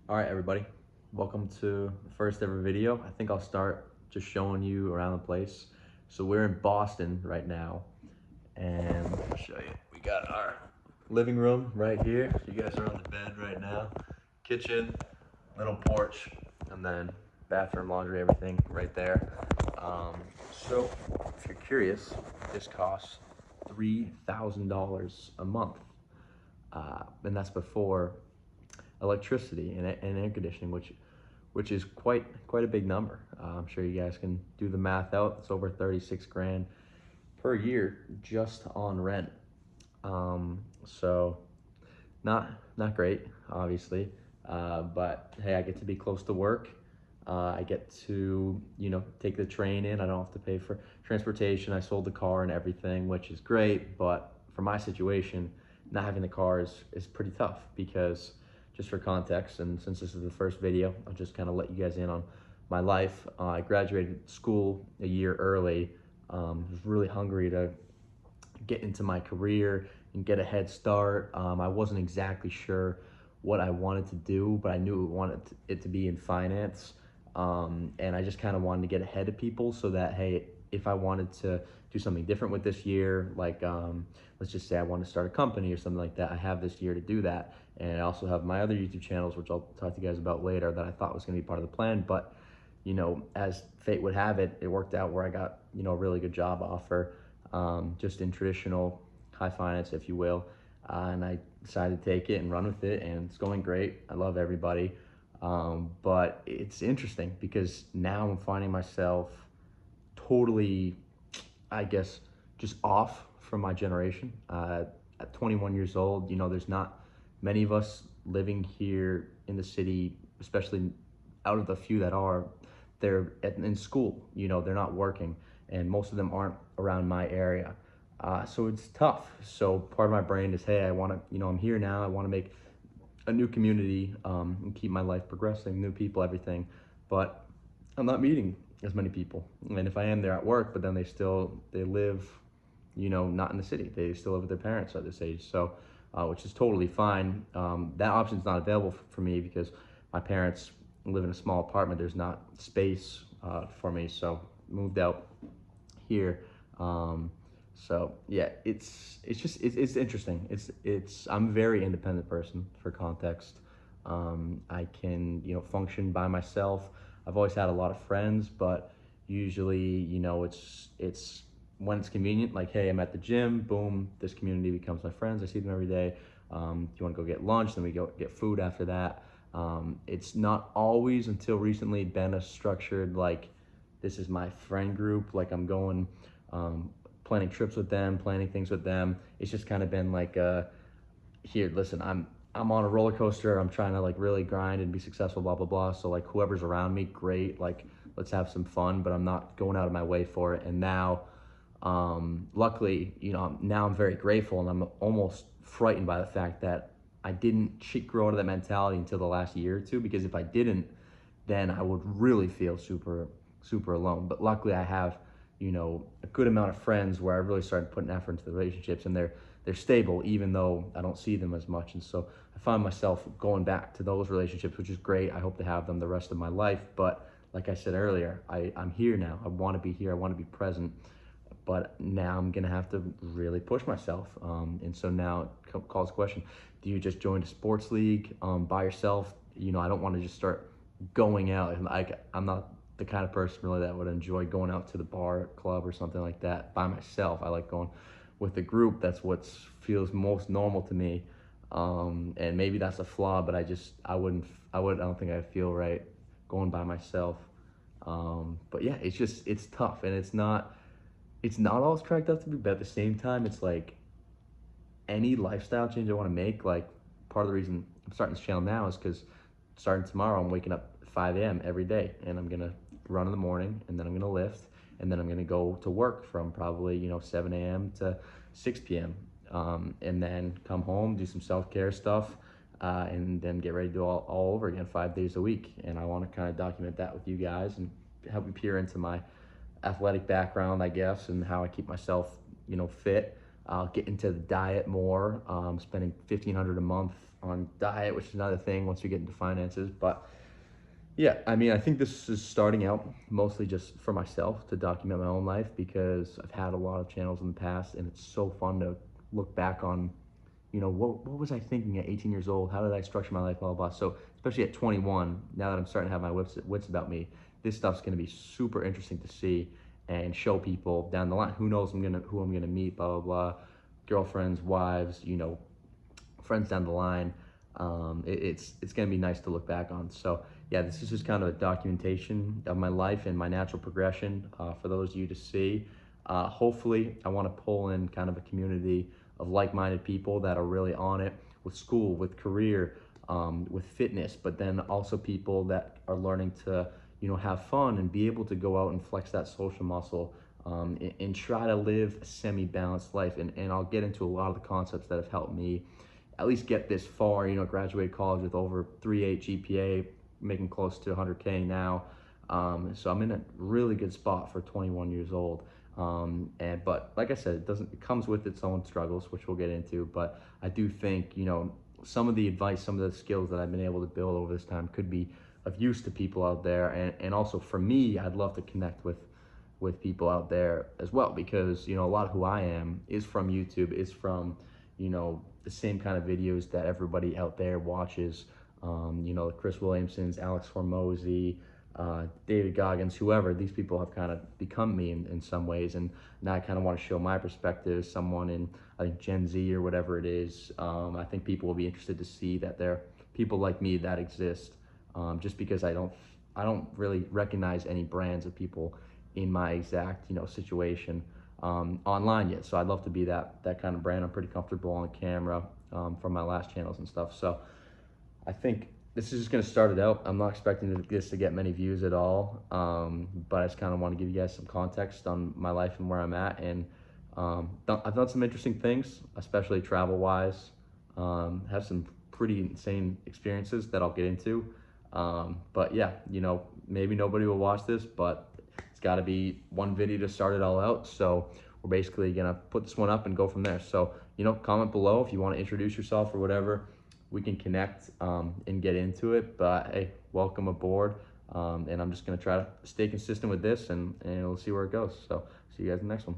All right, everybody, welcome to the first ever video. I think I'll start just showing you around the place. So we're in Boston right now, and I'll show you. We got our living room right here. You guys are on the bed right now. Kitchen, little porch, and then bathroom, laundry, everything right there. Um, so if you're curious, this costs $3,000 a month, and that's before electricity and air conditioning, which is quite a big number. I'm sure you guys can do the math out. It's over 36 grand per year just on rent. So not great, obviously. But hey, I get to be close to work. I get to take the train in. I don't have to pay for transportation. I sold the car and everything, which is great. But for my situation, not having the car is pretty tough because, just for context, and since this is the first video, I'll just kind of let you guys in on my life. I graduated school a year early. Was really hungry to get into my career and get a head start. I wasn't exactly sure what I wanted to do, but I knew I wanted it to be in finance. And I just kind of wanted to get ahead of people so that, hey, if I wanted to do something different with this year, like let's just say I want to start a company or something like that, I have this year to do that. And I also have my other YouTube channels, which I'll talk to you guys about later, that I thought was going to be part of the plan. But as fate would have it, it worked out where I got, a really good job offer, just in traditional high finance, if you will. And I decided to take it and run with it, and it's going great. I love everybody. But it's interesting because now I'm finding myself totally, I guess, just off from my generation. At 21 years old, there's not many of us living here in the city, especially out of the few that are, they're in school, they're not working, and most of them aren't around my area. So it's tough. So part of my brain is, hey, I want to, I'm here now. I want to make a new community, and keep my life progressing, new people, everything. But I'm not meeting as many people. And if I am, they're at work, but then they live, not in the city. They still live with their parents at this age. So, which is totally fine. That option's not available for me because my parents live in a small apartment. There's not space for me. So moved out here. So yeah, it's interesting. I'm a very independent person, for context. I can function by myself. I've always had a lot of friends, but usually it's when it's convenient. Like, hey, I'm at the gym. Boom, this community becomes my friends. I see them every day. Do you want to go get lunch? Then we go get food after that. It's not always until recently been a structured, like, this is my friend group. Like, I'm going, planning trips with them, planning things with them. It's just kind of been like, here, listen, I'm on a roller coaster. I'm trying to like really grind and be successful, blah blah blah. So like whoever's around me, great. Like, let's have some fun, but I'm not going out of my way for it. And now, luckily, now I'm very grateful, and I'm almost frightened by the fact that I didn't grow out of that mentality until the last year or two. Because if I didn't, then I would really feel super alone. But luckily, I have a good amount of friends where I really started putting effort into the relationships, and they're stable even though I don't see them as much. And so I find myself going back to those relationships, which is great. I hope to have them the rest of my life. But like I said earlier, I'm here now. I want to be here. I want to be present. But now I'm gonna have to really push myself. And so now it calls the question: do you just join a sports league by yourself? I don't want to just start going out. And I'm not the kind of person really that would enjoy going out to the bar, club, or something like that by myself. I like going with a group. That's what feels most normal to me. And maybe that's a flaw, but I don't think I'd feel right going by myself. But yeah, it's tough, and it's not always cracked up to be, but at the same time, it's like any lifestyle change I want to make. Like, part of the reason I'm starting this channel now is because starting tomorrow, I'm waking up at 5 a.m. every day, and I'm gonna run in the morning, and then I'm gonna lift, and then I'm gonna go to work from probably 7 a.m. to 6 p.m. And then come home, do some self-care stuff, and then get ready to do all over again 5 days a week. And I want to kind of document that with you guys and help you peer into my athletic background, I guess, and how I keep myself, fit. I'll get into the diet more, spending $1,500 a month on diet, which is another thing once we get into finances. But yeah, I mean, I think this is starting out mostly just for myself to document my own life, because I've had a lot of channels in the past, and it's so fun to look back on, what was I thinking at 18 years old? How did I structure my life, blah, blah, blah. So especially at 21, now that I'm starting to have my wits about me, this stuff's going to be super interesting to see and show people down the line. Who knows who I'm gonna meet, blah, blah, blah, girlfriends, wives, friends down the line. It's gonna be nice to look back on. So yeah, this is just kind of a documentation of my life and my natural progression for those of you to see. Hopefully, I want to pull in kind of a community of like-minded people that are really on it with school, with career, with fitness, but then also people that are learning to have fun and be able to go out and flex that social muscle, and try to live a semi-balanced life. And I'll get into a lot of the concepts that have helped me at least get this far, graduate college with over 3.8 GPA, making close to 100K now. So I'm in a really good spot for 21 years old. But like I said, it comes with its own struggles, which we'll get into. But I do think, some of the advice, some of the skills that I've been able to build over this time could be of use to people out there. And also for me, I'd love to connect with people out there as well, because, a lot of who I am is from YouTube, is from, the same kind of videos that everybody out there watches. Chris Williamsons, Alex Hormozy, David Goggins, whoever. These people have kind of become me in some ways, and now I kind of want to show my perspective. Someone in, I think, Gen Z or whatever it is. I think people will be interested to see that there are people like me that exist. Just because I don't really recognize any brands of people in my exact situation online yet. So I'd love to be that kind of brand. I'm pretty comfortable on camera from my last channels and stuff. So I think this is just going to start it out. I'm not expecting this to get many views at all, but I just kind of want to give you guys some context on my life and where I'm at. And I've done some interesting things, especially travel-wise. Have some pretty insane experiences that I'll get into. But yeah, maybe nobody will watch this, but it's got to be one video to start it all out. So we're basically gonna put this one up and go from there. So comment below if you want to introduce yourself or whatever. We can connect and get into it. But hey, welcome aboard. And I'm just gonna try to stay consistent with this, and we'll see where it goes. So see you guys in the next one.